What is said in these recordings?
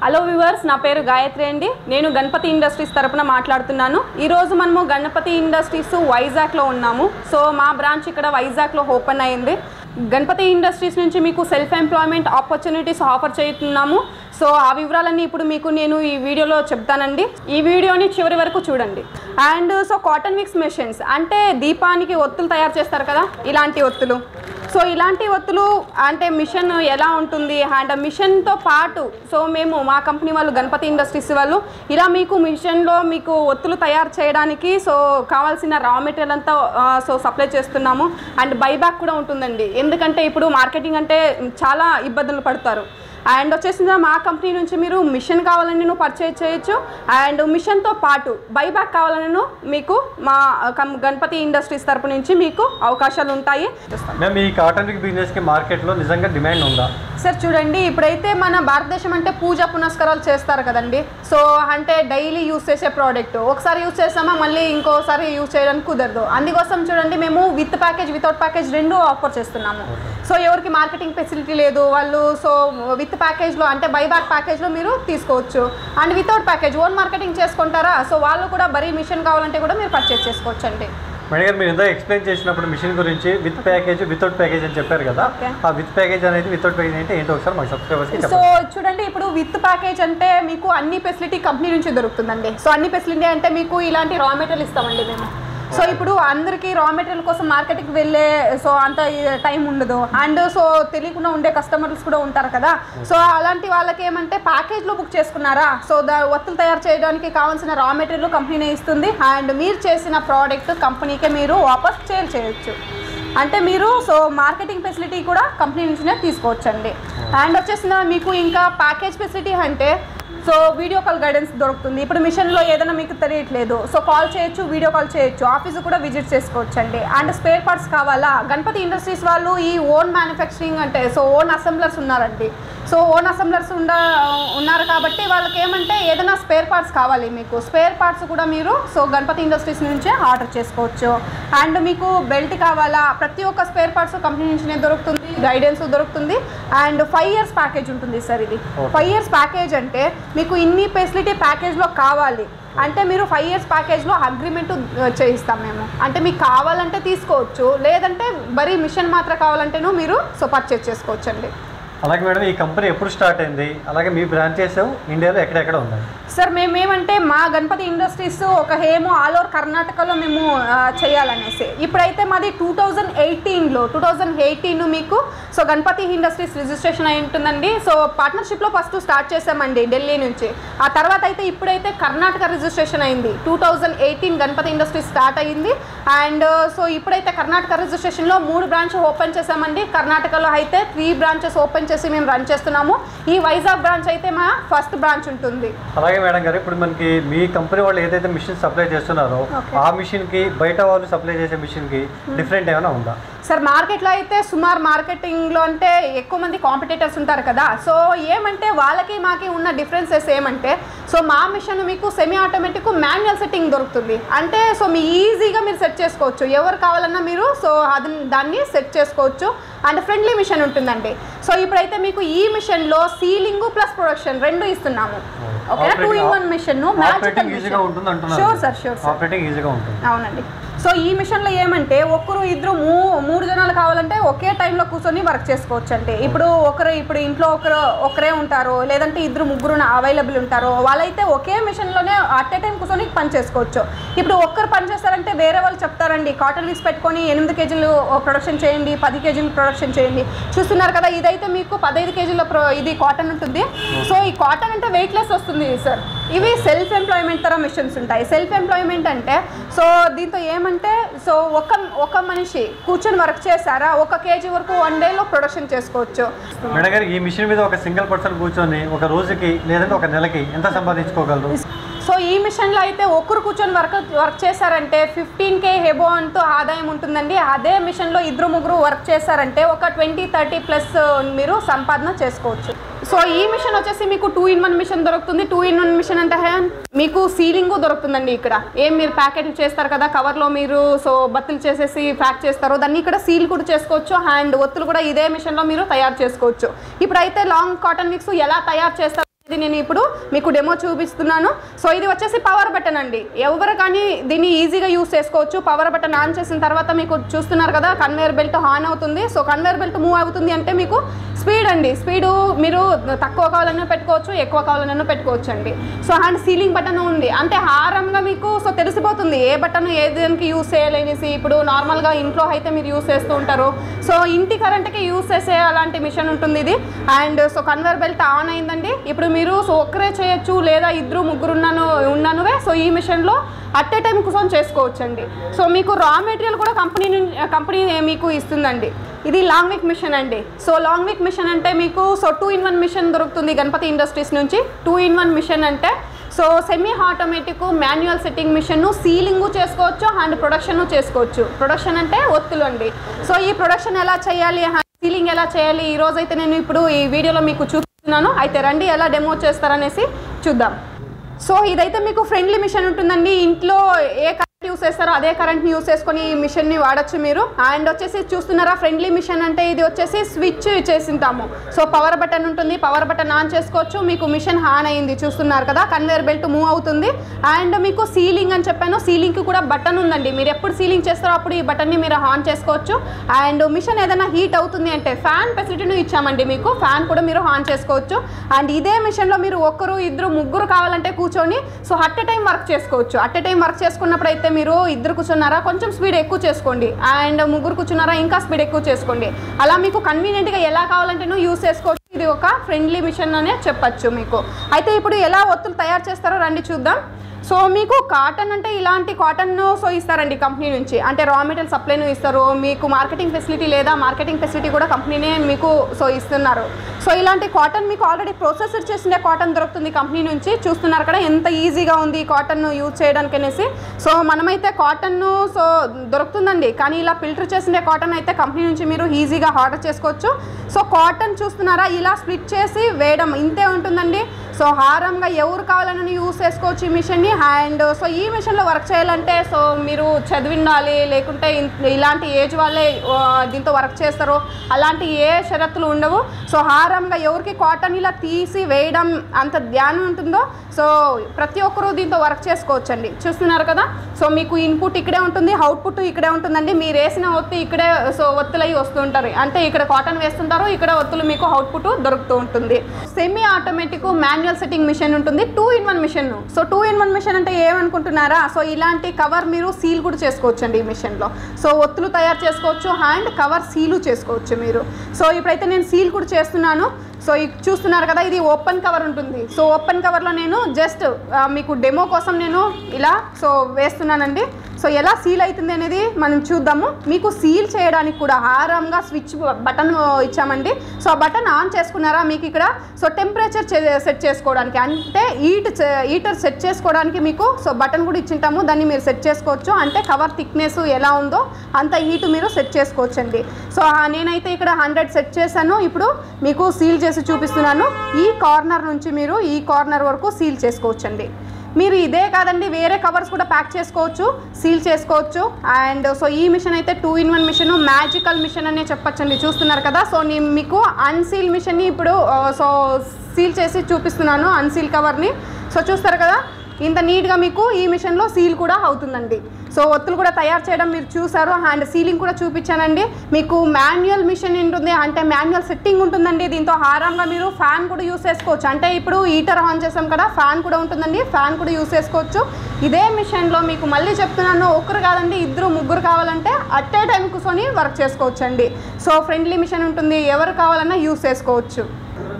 Hello viewers, నా పేరు గాయత్రి అండి. నేను గణపతి ఇండస్ట్రీస్ తరపున మాట్లాడుతున్నాను. ఈరోజు మనము గణపతి ఇండస్ట్రీస్ వైజాగ్లో ఉన్నాము. సో మా బ్రాంచ్ ఇక్కడ వైజాగ్లో ఓపెన్ అయింది. గణపతి ఇండస్ట్రీస్ నుంచి మీకు సెల్ఫ్ ఎంప్లాయ్మెంట్ ఆపర్చునిటీస్ ఆఫర్ చేస్తున్నాము. సో ఆ వివరాలన్నీ ఇప్పుడు మీకు నేను ఈ వీడియోలో చెప్తానండి. ఈ వీడియోని చివరి వరకు చూడండి. And so cotton mix machines అంటే దీపానికి ఒత్తులు తయారు చేస్తారు కదా, ఇలాంటి ఒత్తులు. సో ఇలాంటి ఒత్తులు అంటే మిషన్ ఎలా ఉంటుంది అండ్ మిషన్తో పాటు సో మేము మా కంపెనీ వాళ్ళు గణపతి ఇండస్ట్రీస్ వాళ్ళు ఇలా మీకు మిషన్లో మీకు ఒత్తులు తయారు చేయడానికి సో కావాల్సిన రా మెటీరియల్ అంతా సో సప్లై చేస్తున్నాము. అండ్ బైబ్యాక్ కూడా ఉంటుందండి, ఎందుకంటే ఇప్పుడు మార్కెటింగ్ అంటే చాలా ఇబ్బందులు పడతారు. అండ్ వచ్చేసి మా కంపెనీ నుంచి మీరు మిషన్ కావాలని పర్చేజ్ చేయొచ్చు. అండ్ మిషన్తో పాటు బైబ్యాక్ కావాలని మీకు మా గణపతి ఇండస్ట్రీస్ తరపు నుంచి మీకు అవకాశాలు ఉంటాయి. ఈ కాటన్ బిజినెస్కి మార్కెట్లో నిజంగా డిమాండ్ ఉందా? సార్ చూడండి, ఇప్పుడైతే మన భారతదేశం అంటే పూజ పునస్కారాలు చేస్తారు కదండి. సో అంటే డైలీ యూస్ చేసే ప్రోడక్ట్ ఒకసారి యూస్ చేస్తామా మళ్ళీ ఇంకోసారి యూస్ చేయడానికి కుదరదు. అందుకోసం చూడండి మేము విత్ ప్యాకేజ్ వితౌట్ ప్యాకేజ్ రెండు ఆఫర్ చేస్తున్నాము. సో ఎవరికి మార్కెటింగ్ ఫెసిలిటీ లేదు వాళ్ళు సో విత్ ప్యాకేజ్లో అంటే బైబ్యాక్ ప్యాకేజ్లో మీరు తీసుకోవచ్చు. And without package own marketing చేసుకుంటారా సో వాళ్ళు కూడా బరీ మిషన్ కావాలంటే కూడా మీరు పర్చేస్ చేసుకోవచ్చు అండి. మేడం గారు మీరు ఎంత ఎక్స్ప్లెయిన్ చేసినప్పుడు మిషన్ గురించి విత్ ప్యాకేజ్ వితౌట్ ప్యాకేజ్ అని చెప్పారు కదా, ఆ విత్ ప్యాకేజ్ అనేది వితౌట్ ప్యాకేజ్ అంటే ఏంటో ఒకసారి మాకు సబ్స్క్రైబర్స్కి సో చూడండి, ఇప్పుడు విత్ ప్యాకేజ్ అంటే మీకు అన్ని ఫెసిలిటీ కంపెనీ నుంచి దొరుకుతుందండి. సో అన్ని ఫెసిలిటీ అంటే మీకు ఇలాంటి రా మెటీరియల్ ఇస్తామండి మేము. సో ఇప్పుడు అందరికీ రా మెటీరియల్ కోసం మార్కెట్కి వెళ్ళే సో అంత టైం ఉండదు. అండ్ సో తెలియకుండా ఉండే కస్టమర్స్ కూడా ఉంటారు కదా. సో అలాంటి వాళ్ళకి ఏమంటే ప్యాకేజ్లో బుక్ చేసుకున్నారా సో ఒత్తులు తయారు చేయడానికి కావాల్సిన రా మెటీరియల్ కంపెనీనే ఇస్తుంది. అండ్ మీరు చేసిన ప్రోడక్ట్ కంపెనీకే మీరు వాపస్ సేల్ చేయొచ్చు. అంటే మీరు సో మార్కెటింగ్ ఫెసిలిటీ కూడా కంపెనీ నుంచినే తీసుకోవచ్చండి. అండ్ వచ్చేసిన మీకు ఇంకా ప్యాకేజ్ ఫెసిలిటీ అంటే సో వీడియో కాల్ గైడెన్స్ దొరుకుతుంది. ఇప్పుడు మిషన్లో ఏదైనా మీకు తెలియట్లేదు సో కాల్ చేయొచ్చు, వీడియో కాల్ చేయొచ్చు, ఆఫీసు కూడా విజిట్ చేసుకోవచ్చు అండి. అండ్ స్పేర్ పార్ట్స్ కావాలా, గణపతి ఇండస్ట్రీస్ వాళ్ళు ఈ ఓన్ మ్యానుఫ్యాక్చరింగ్ అంటే సో ఓన్ అసెంబ్లర్స్ ఉన్నారండి. సో ఓన్ అసెంబ్లర్స్ ఉన్నారు కాబట్టి వాళ్ళకి ఏమంటే ఏదైనా స్పేర్ పార్ట్స్ కావాలి మీకు స్పేర్ పార్ట్స్ కూడా మీరు సో గణపతి ఇండస్ట్రీస్ నుంచే ఆర్డర్ చేసుకోవచ్చు. అండ్ మీకు బెల్ట్ కావాలా, ప్రతి ఒక్క స్పేర్ పార్ట్స్ కంపెనీ నుంచినే దొరుకుతుంది, గైడెన్స్ దొరుకుతుంది. అండ్ 5 years ప్యాకేజ్ ఉంటుంది సార్. ఇది 5 years ప్యాకేజ్ అంటే మీకు ఇన్ని ఫెసిలిటీ ప్యాకేజ్లో కావాలి అంటే మీరు 5 years ప్యాకేజ్లో అగ్రిమెంట్ చేయిస్తాం మేము. అంటే మీకు కావాలంటే తీసుకోవచ్చు, లేదంటే బరీ మిషన్ మాత్రం కావాలంటేనూ మీరు సో పర్చేజ్ చేసుకోవచ్చు అండి. అలాగే మేడం ఈ కంపెనీ ఎప్పుడు స్టార్ట్ అయింది, అలాగే మీ బ్రాంచెస్ ఇండియాలో ఎక్కడెక్కడ ఉన్నాయి? సార్ మేమేమంటే మా గణపతి ఇండస్ట్రీస్ ఒక హేమో ఆల్ ఓవర్ కర్ణాటకలో మేము చేయాలనేసి ఇప్పుడైతే మాది 2018 మీకు సో గణపతి ఇండస్ట్రీస్ రిజిస్ట్రేషన్ అయి ఉంటుందండి. సో పార్ట్నర్షిప్లో ఫస్ట్ స్టార్ట్ చేసామండి ఢిల్లీ నుంచి. ఆ తర్వాత అయితే ఇప్పుడైతే కర్ణాటక రిజిస్ట్రేషన్ అయింది. 2018 గణపతి ఇండస్ట్రీస్ స్టార్ట్ అయ్యింది. అండ్ సో ఇప్పుడైతే కర్ణాటక రిజిస్ట్రేషన్లో 3 బ్రాంచ్ ఓపెన్ చేసామండి. కర్ణాటకలో అయితే 3 బ్రాంచెస్ ఓపెన్ చేసి మేము రన్ చేస్తున్నాము. ఈ వైజాగ్ బ్రాంచ్ అయితే మా ఫస్ట్ బ్రాంచ్ ఉంటుంది. అలాగే మేడం గారు ఇప్పుడు మనకి మీ కంపెనీ వాళ్ళు ఏదైతే మిషన్ సప్లై చేస్తున్నారో ఆ మిషన్కి బయట వాళ్ళు సప్లై చేసే మిషన్కి డిఫరెంట్ ఏమైనా ఉందా? సార్ మార్కెట్లో అయితే సుమారు మార్కెటింగ్లో అంటే ఎక్కువ మంది కాంపిటేటర్స్ ఉంటారు కదా. సో ఏమంటే వాళ్ళకి మాకి ఉన్న డిఫరెన్సెస్ ఏమంటే సో మా మిషన్ మీకు సెమీ ఆటోమేటిక్ మాన్యువల్ సెట్టింగ్ దొరుకుతుంది. అంటే సో మీ ఈజీగా మీరు సెట్ చేసుకోవచ్చు, ఎవరు కావాలన్నా మీరు సో దాన్ని సెట్ చేసుకోవచ్చు. అండ్ ఫ్రెండ్లీ మిషన్ ఉంటుందండి. సో ఇప్పుడైతే మీకు ఈ మిషన్లో సీలింగ్ ప్లస్ ప్రొడక్షన్ రెండు ఇస్తున్నాము. ఓకేనా, 2-in-1 machine. Sure sir, sure sir, అవునండి. సో ఈ మిషన్లో ఏమంటే ఒక్కరు ఇద్దరు 3 జనాలు కావాలంటే ఒకే టైంలో కూర్చొని వర్క్ చేసుకోవచ్చు. అంటే ఇప్పుడు ఇంట్లో ఒకరే ఉంటారు, లేదంటే 2-3 అవైలబుల్ ఉంటారు, వాళ్ళైతే ఒకే మిషన్లోనే అట్ ఏ టైం కూర్చొని పని చేసుకోవచ్చు. ఇప్పుడు ఒక్కరు పని చేస్తారంటే వేరే వాళ్ళు చెప్తారండి కాటన్ మిక్స్ పెట్టుకొని 8 kgs ప్రొడక్షన్ చేయండి, 10 kgs ప్రొడక్షన్ చేయండి. చూస్తున్నారు కదా, ఇదైతే మీకు 15 kgs ఇది కాటన్ ఉంటుంది. సో ఈ కాటన్ అంటే వెయిట్లెస్ వస్తుంది సార్. ఇవి సెల్ఫ్ ఎంప్లాయ్మెంట్ తర మిషన్స్ ఉంటాయి. సెల్ఫ్ ఎంప్లాయ్మెంట్ అంటే సో దీంతో ఏమంటే సో ఒక మనిషి కూర్చొని వర్క్ చేశారా 1 kg వరకు 1 day ప్రొడక్షన్ చేసుకోవచ్చు. మేడం గారు ఈ మిషన్ మీద ఒక సింగిల్ పర్సన్ కూర్చొని ఒక రోజుకి లేదంటే ఒక నెలకి ఎంత సంపాదించుకోగలరు? సో ఈ మిషన్లో అయితే ఒక్కరు కూర్చొని వర్క్ చేశారంటే 15K హెబో అంటూ ఆదాయం ఉంటుందండి. అదే మిషన్లో 2-3 వర్క్ చేశారంటే ఒక 20-30+ మీరు సంపాదన చేసుకోవచ్చు. సో ఈ మిషన్ వచ్చేసి మీకు 2-in-1 మిషన్ దొరుకుతుంది. 2-in-1 మిషన్ అంటే మీకు సీలింగ్ దొరుకుతుందండి. ఇక్కడ మీరు ప్యాకెట్లు చేస్తారు కదా, కవర్లో మీరు సో బత్తులు చేసేసి ప్యాక్ చేస్తారు, దాన్ని ఇక్కడ సీల్ కూడా చేసుకోవచ్చు. అండ్ ఒత్తులు కూడా ఇదే మిషన్లో మీరు తయారు చేసుకోవచ్చు. ఇప్పుడైతే లాంగ్ కాటన్ మిక్స్ ఎలా తయారు చేస్తారు ఇది నేను ఇప్పుడు మీకు డెమో చూపిస్తున్నాను. సో ఇది వచ్చేసి పవర్ బటన్ అండి. ఎవరు కానీ దీన్ని ఈజీగా యూస్ చేసుకోవచ్చు. పవర్ బటన్ ఆన్ చేసిన తర్వాత మీకు చూస్తున్నారు కదా కన్వేయర్ బెల్ట్ ఆన్ అవుతుంది. సో కన్వేయర్ బెల్ట్ మూవ్ అవుతుంది అంటే మీకు స్పీడ్ అండి. స్పీడు మీరు తక్కువ కావాలన్నా పెట్టుకోవచ్చు, ఎక్కువ కావాలన్నా పెట్టుకోవచ్చు అండి. సో అండ్ సీలింగ్ బటన్ ఉంది అంటే హారంగా మీకు సో తెలిసిపోతుంది ఏ బటన్ ఏ దానికి యూస్ చేయాలనేసి. ఇప్పుడు నార్మల్గా ఇంట్లో అయితే మీరు యూస్ చేస్తూ ఉంటారు. సో ఇంటి కరెంట్కి యూస్ చేసే అలాంటి మిషన్ ఉంటుంది ఇది. And so conveyor belt on అయిందండి. ఇప్పుడు మీరు సో ఒక్కరే చేయొచ్చు లేదా ఇద్దరు ముగ్గురు ఉన్నానువే సో ఈ మిషన్లో అట్ ఏ టైం కూర్చొని చేసుకోవచ్చు అండి. సో మీకు రా మెటీరియల్ కూడా కంపెనీ మీకు ఇస్తుందండి. ఇది లాంగ్ విక్ మిషన్ అండి. సో లాంగ్ విక్ మిషన్ అంటే మీకు సో 2-in-1 మిషన్ దొరుకుతుంది గణపతి ఇండస్ట్రీస్ నుంచి. 2-in-1 మిషన్ అంటే so semi automatic manual setting machine, sealing చేసుకోవచ్చు అండ్ ప్రొడక్షన్ చేసుకోవచ్చు. ప్రొడక్షన్ అంటే ఒత్తులు అండి. సో ఈ ప్రొడక్షన్ ఎలా చేయాలి, సీలింగ్ ఎలా చేయాలి ఈ రోజు అయితే నేను ఇప్పుడు ఈ వీడియోలో మీకు చూపిస్తున్నాను. అయితే రండి ఎలా డెమో చేస్తారనేసి చూద్దాం. సో ఇదైతే మీకు ఫ్రెండ్లీ మిషన్ ఉంటుందండి. ఇంట్లో ఏ కరెంట్ యూస్ చేస్తారో అదే కరెంట్ని యూస్ చేసుకొని ఈ మిషన్ని వాడచ్చు మీరు. అండ్ వచ్చేసి చూస్తున్నారా ఫ్రెండ్లీ మిషన్ అంటే ఇది వచ్చేసి స్విచ్ చేసింటాము. సో పవర్ బటన్ ఉంటుంది, పవర్ బటన్ ఆన్ చేసుకోవచ్చు. మీకు మిషన్ ఆన్ అయింది చూస్తున్నారు కదా, కన్వేయర్ బెల్ట్ మూవ్ అవుతుంది. అండ్ మీకు సీలింగ్ అని చెప్పాను, సీలింగ్కి కూడా బటన్ ఉందండి. మీరు ఎప్పుడు సీలింగ్ చేస్తారో అప్పుడు ఈ బటన్ని మీరు ఆన్ చేసుకోవచ్చు. అండ్ మిషన్ ఏదైనా హీట్ అవుతుంది అంటే ఫ్యాన్ ఫెసిలిటీని ఇచ్చామండి మీకు, ఫ్యాన్ కూడా మీరు ఆన్ చేసుకోవచ్చు. అండ్ ఇదే మిషన్లో మీరు ఒక్కరు ఇద్దరు ముగ్గురు కావాలంటే కూర్చొని so at a time work చేసుకోవచ్చు. అట్ ఎ టైం వర్క్ చేసుకున్నప్పుడు అయితే మీరు ఇద్దరు కూర్చున్నారా కొంచెం స్పీడ్ ఎక్కువ చేసుకోండి, అండ్ ముగ్గురు కూర్చున్నారా ఇంకా స్పీడ్ ఎక్కువ చేసుకోండి. అలా మీకు కన్వీనియంట్గా ఎలా కావాలంటేనూ యూస్ చేసుకోవచ్చు. ఇది ఒక ఫ్రెండ్లీ మిషన్ అనే చెప్పచ్చు మీకు. అయితే ఇప్పుడు ఎలా ఒత్తులు తయారు చేస్తారో రండి చూద్దాం. సో మీకు కాటన్ అంటే ఇలాంటి కాటన్ను సో ఇస్తారండి కంపెనీ నుంచి, అంటే రా మెటీరియల్ సప్లైను ఇస్తారు. మీకు మార్కెటింగ్ ఫెసిలిటీ లేదా మార్కెటింగ్ ఫెసిలిటీ కూడా కంపెనీనే మీకు సో ఇస్తున్నారు. సో ఇలాంటి కాటన్ మీకు ఆల్రెడీ ప్రాసెసర్ చేసిన కాటన్ దొరుకుతుంది కంపెనీ నుంచి. చూస్తున్నారు కదా ఎంత ఈజీగా ఉంది కాటన్ను యూజ్ చేయడానికి అనేసి. సో మనమైతే కాటన్ను సో దొరుకుతుందండి, కానీ ఇలా ఫిల్టర్ చేసిన కాటన్ అయితే కంపెనీ నుంచి మీరు ఈజీగా ఆర్డర్ చేసుకోవచ్చు. సో కాటన్ చూస్తున్నారా ఇలా స్ప్లిట్ చేసి వేయడం ఇంతే ఉంటుందండి. సో హారంగా ఎవరు కావాలని యూస్ చేసుకోవచ్చు ఈ మిషన్ని. అండ్ సో ఈ మిషన్లో వర్క్ చేయాలంటే సో మీరు చదివిండాలి, లేకుంటే ఇలాంటి ఏజ్ వాళ్ళే దీంతో వర్క్ చేస్తారు, అలాంటి ఏ షరతులు ఉండవు. సో హారంగా ఎవరికి కాటన్ ఇలా తీసి వేయడం అంత ధ్యానం ఉంటుందో సో ప్రతి ఒక్కరూ దీంతో వర్క్ చేసుకోవచ్చు అండి. చూస్తున్నారు కదా, సో మీకు ఇన్పుట్ ఇక్కడే ఉంటుంది, అవుట్పుట్ ఇక్కడే ఉంటుందండి. మీరు వేసిన ఒత్తి ఇక్కడే సో ఒత్తులై వస్తుంటారు, అంటే ఇక్కడ కాటన్ వేస్తుంటారు, ఇక్కడ ఒత్తులు మీకు అవుట్పుట్ దొరుకుతూ ఉంటుంది. Semi automatic manual setting machine ఉంటుంది, 2-in-1 machine. So 2-in-1 machine అంటే ఏమనుకుంటున్నారా, సో ఇలాంటి కవర్ మీరు సీల్ కూడా చేసుకోవచ్చు అండి ఈ మిషన్లో. సో ఒత్తులు తయారు చేసుకోవచ్చు అండ్ కవర్ సీలు చేసుకోవచ్చు మీరు. సో ఇప్పుడైతే నేను సీల్ కూడా చేస్తున్నాను. సో చూస్తున్నారు కదా ఇది ఓపెన్ కవర్ ఉంటుంది. సో ఓపెన్ కవర్లో నేను జస్ట్ మీకు డెమో కోసం నేను ఇలా సో వేస్తున్నానండి. సో ఎలా సీల్ అవుతుంది అనేది మనం చూద్దాము. మీకు సీల్ చేయడానికి కూడా హారంగా స్విచ్ బటన్ ఇచ్చామండి. సో ఆ బటన్ ఆన్ చేసుకున్నారా మీకు ఇక్కడ సో టెంపరేచర్ సెట్ చేసుకోవడానికి, అంటే హీటర్ సెట్ చేసుకోవడానికి మీకు సో బటన్ కూడా ఇచ్చింటాము. దాన్ని మీరు సెట్ చేసుకోవచ్చు, అంటే కవర్ థిక్నెస్ ఎలా ఉందో అంత హీట్ మీరు సెట్ చేసుకోవచ్చు అండి. సో నేనైతే ఇక్కడ 100 సెట్ చేశాను. ఇప్పుడు మీకు సీల్ చేసి చూపిస్తున్నాను. ఈ కార్నర్ నుంచి మీరు ఈ కార్నర్ వరకు సీల్ చేసుకోవచ్చండి. మీరు ఇదే కాదండి వేరే కవర్స్ కూడా ప్యాక్ చేసుకోవచ్చు, సీల్ చేసుకోవచ్చు. అండ్ సో ఈ మిషన్ అయితే 2-in-1 మిషన్, మ్యాజికల్ మిషన్ అనే చెప్పచ్చండి. చూస్తున్నారు కదా, సో నేను మీకు అన్సీల్ మిషన్ని ఇప్పుడు సో సీల్ చేసి చూపిస్తున్నాను, అన్సీల్ కవర్ని. సో చూస్తారు కదా ఇంత నీట్గా మీకు ఈ మిషన్లో సీల్ కూడా అవుతుందండి. సో ఒత్తులు కూడా తయారు చేయడం మీరు చూసారు, అండ్ సీలింగ్ కూడా చూపించానండి. మీకు మాన్యువల్ మిషన్ ఉంటుంది, అంటే మాన్యువల్ సెట్టింగ్ ఉంటుందండి. దీంతో హారంగా మీరు ఫ్యాన్ కూడా యూస్ చేసుకోవచ్చు, అంటే ఇప్పుడు హీటర్ ఆన్ చేసాం కదా ఫ్యాన్ కూడా ఉంటుందండి, ఫ్యాన్ కూడా యూస్ చేసుకోవచ్చు. ఇదే మిషన్లో మీకు మళ్ళీ చెప్తున్నాను, ఒకరు కాదండి ఇద్దరు ముగ్గురు కావాలంటే అట్ ఏ టైం కూర్చొని వర్క్ చేసుకోవచ్చు అండి. సో ఫ్రెండ్లీ మిషన్ ఉంటుంది, ఎవరు కావాలన్నా యూస్ చేసుకోవచ్చు.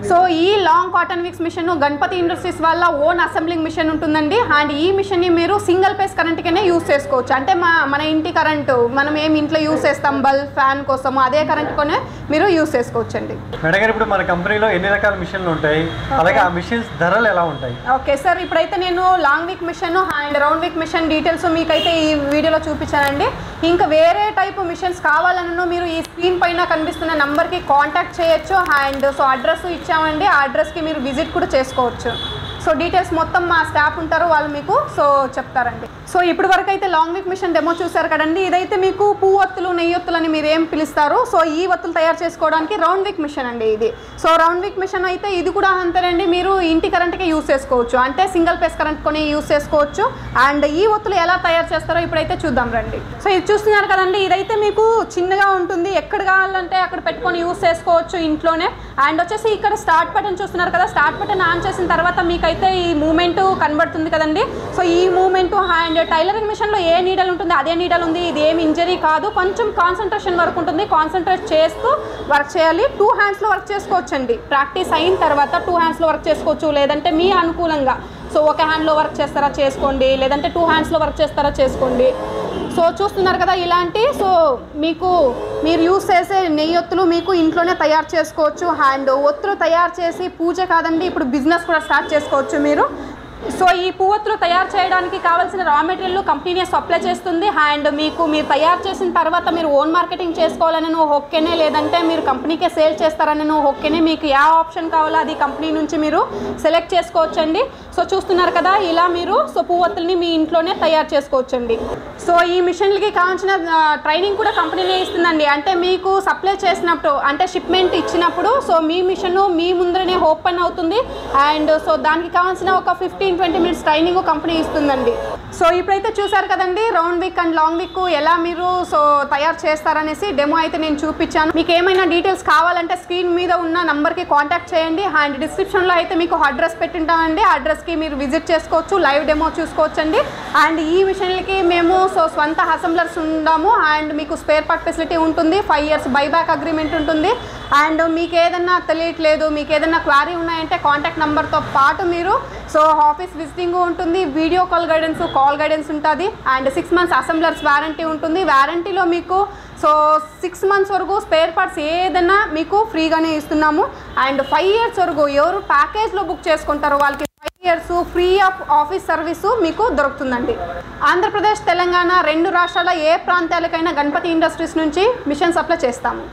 సో ఈ long cotton wicks machine Ganapati Industries వాళ్ళ ఓన్ అసెంబ్లింగ్ మిషన్ ఉంటుందండి. అండ్ ఈ మిషన్ని మీరు సింగిల్ ఫేస్ కరెంట్కనే యూస్ చేసుకోవచ్చు, అంటే మన ఇంటి కరెంటు మనం ఏమి ఇంట్లో యూస్ చేస్తాం బల్బ్ ఫ్యాన్ కోసం అదే కరెంట్తోనే మీరు యూస్ చేసుకోవచ్చు అండి. మేడం గారు ఇప్పుడు మన కంపెనీలో ఎన్ని రకాల మిషన్లు ఉంటాయి, అలాగే ఆ మిషన్స్ ధరలు ఎలా ఉంటాయి? ఓకే సార్, ఇప్పుడైతే నేను లాంగ్ విక్ మిషన్ అండ్ రౌండ్ విక్ మిషన్ డీటెయిల్స్ మీకైతే ఈ వీడియోలో చూపించానండి. ఇంకా వేరే టైప్ మిషన్స్ కావాలన్నా మీరు ఈ స్క్రీన్ పైన కనిపిస్తున్న నంబర్కి కాంటాక్ట్ చేయొచ్చు. అండ్ సో అడ్రస్ ఇచ్చామండి, ఆ అడ్రస్కి మీరు విజిట్ కూడా చేసుకోవచ్చు. సో డీటెయిల్స్ మొత్తం మా స్టాఫ్ ఉంటారు, వాళ్ళు మీకు సో చెప్తారండి. సో ఇప్పటి వరకు అయితే లాంగ్ విక్ మిషన్ డెమో చూసారు కదండి. ఇదైతే మీకు పువ్వొత్తులు నెయ్యొత్తులు అని మీరు ఏం పిలుస్తారు. సో ఈ ఒత్తులు తయారు చేసుకోవడానికి రౌండ్ విక్ మిషన్ అండి ఇది. సో రౌండ్ విక్ మిషన్ అయితే ఇది కూడా అంతేనండి, మీరు ఇంటి కరెంట్కి యూస్ చేసుకోవచ్చు, అంటే సింగిల్ ఫేస్ కరెంట్ కొని యూస్ చేసుకోవచ్చు. అండ్ ఈ ఒత్తులు ఎలా తయారు చేస్తారో ఇప్పుడైతే చూద్దాం రండి. సో ఇది చూస్తున్నారు కదండి, ఇదైతే మీకు చిన్నగా ఉంటుంది, ఎక్కడ కావాలంటే అక్కడ పెట్టుకొని యూస్ చేసుకోవచ్చు ఇంట్లోనే. అండ్ వచ్చేసి ఇక్కడ స్టార్ట్ బటన్ చూస్తున్నారు కదా, స్టార్ట్ బటన్ ఆన్ చేసిన తర్వాత మీకైతే ఈ మూమెంట్ కనబడుతుంది కదండి. సో ఈ మూమెంట్ అండ్ టైలరింగ్ మిషన్లో ఏ నీడల్ ఉంటుంది అదే నీడల్ ఉంది. ఇది ఏమి ఇంజరీ కాదు, కొంచెం కాన్సన్ట్రేషన్ వర్క్ ఉంటుంది, కాన్సన్ట్రేట్ చేస్తూ వర్క్ చేయాలి. 2 హ్యాండ్స్లో వర్క్ చేసుకోవచ్చు అండి. ప్రాక్టీస్ అయిన తర్వాత 2 హ్యాండ్స్లో వర్క్ చేసుకోవచ్చు, లేదంటే మీ అనుకూలంగా. సో ఒక హ్యాండ్లో వర్క్ చేస్తారా చేసుకోండి, లేదంటే 2 హ్యాండ్స్లో వర్క్ చేస్తారా చేసుకోండి. సో చూస్తున్నారు కదా ఇలాంటి, సో మీకు మీరు యూస్ చేసే నెయ్యొత్తులు మీకు ఇంట్లోనే తయారు చేసుకోవచ్చు. అండ్ ఒత్తులు తయారు చేసి పూజ కాదండి, ఇప్పుడు బిజినెస్ కూడా స్టార్ట్ చేసుకోవచ్చు మీరు. సో ఈ పువ్వొత్తులు తయారు చేయడానికి కావాల్సిన రా మెటీరియల్ కంపెనీనే సప్లై చేస్తుంది. అండ్ మీరు తయారు చేసిన తర్వాత మీరు ఓన్ మార్కెటింగ్ చేసుకోవాలని ఓకేనే, లేదంటే మీరు కంపెనీకే సేల్ చేస్తారని ఓకేనే, మీకు ఏ ఆప్షన్ కావాలో అది కంపెనీ నుంచి మీరు సెలెక్ట్ చేసుకోవచ్చండి. సో చూస్తున్నారు కదా ఇలా మీరు సో పువ్వొత్తుల్ని మీ ఇంట్లోనే తయారు చేసుకోవచ్చండి. సో ఈ మిషన్లకి కావాల్సిన ట్రైనింగ్ కూడా కంపెనీనే ఇస్తుందండి. అంటే మీకు సప్లై చేసినప్పుడు, అంటే షిప్మెంట్ ఇచ్చినప్పుడు సో మీ మిషన్ మీ ముందరనే ఓపెన్ అవుతుంది. అండ్ సో దానికి కావాల్సిన ఒక 15-20 మినిట్స్ ట్రైనింగ్ కంపెనీ ఇస్తుందండి. సో ఇప్పుడైతే చూసారు కదండి రౌండ్ విక్ అండ్ లాంగ్ విక్ ఎలా మీరు సో తయారు చేస్తారనేసి డెమో అయితే నేను చూపించాను. మీకు ఏమైనా డీటెయిల్స్ కావాలంటే స్క్రీన్ మీద ఉన్న నంబర్కి కాంటాక్ట్ చేయండి. అండ్ డిస్క్రిప్షన్లో అయితే మీకు అడ్రస్ పెట్టింటామండి, అడ్రస్కి మీరు విజిట్ చేసుకోవచ్చు, లైవ్ డెమో చూసుకోవచ్చండి. అండ్ ఈ మిషన్లకి మేము సో స్వంత అసెంబ్లర్స్ ఉన్నాము. అండ్ మీకు స్పేర్ పార్ట్ ఫెసిలిటీ ఉంటుంది, 5 ఇయర్స్ బైబ్యాక్ అగ్రిమెంట్ ఉంటుంది. అండ్ మీకు ఏదన్నా తెలియట్లేదు, మీకు ఏదన్నా క్వారీ ఉన్నాయంటే కాంటాక్ట్ నెంబర్తో పాటు మీరు సో ఆఫీస్ విజిటింగ్ ఉంటుంది, వీడియో కాల్ గైడెన్స్ ఉంటుంది. అండ్ 6 మంత్స్ అసెంబ్లర్స్ వారంటీ ఉంటుంది. వారంటీలో మీకు సో 6 మంత్స్ వరకు స్పేర్ పార్ట్స్ ఏదైనా మీకు ఫ్రీగానే ఇస్తున్నాము. అండ్ 5 ఇయర్స్ వరకు ఎవరు ప్యాకేజ్లో బుక్ చేసుకుంటారో వాళ్ళకి 5 years free of office service మీకు దొరుకుతుందండి. ఆంధ్రప్రదేశ్, తెలంగాణ 2 రాష్ట్రాల ఏ ప్రాంతాలకైనా గణపతి ఇండస్ట్రీస్ నుంచి మిషన్ సప్లై చేస్తాము.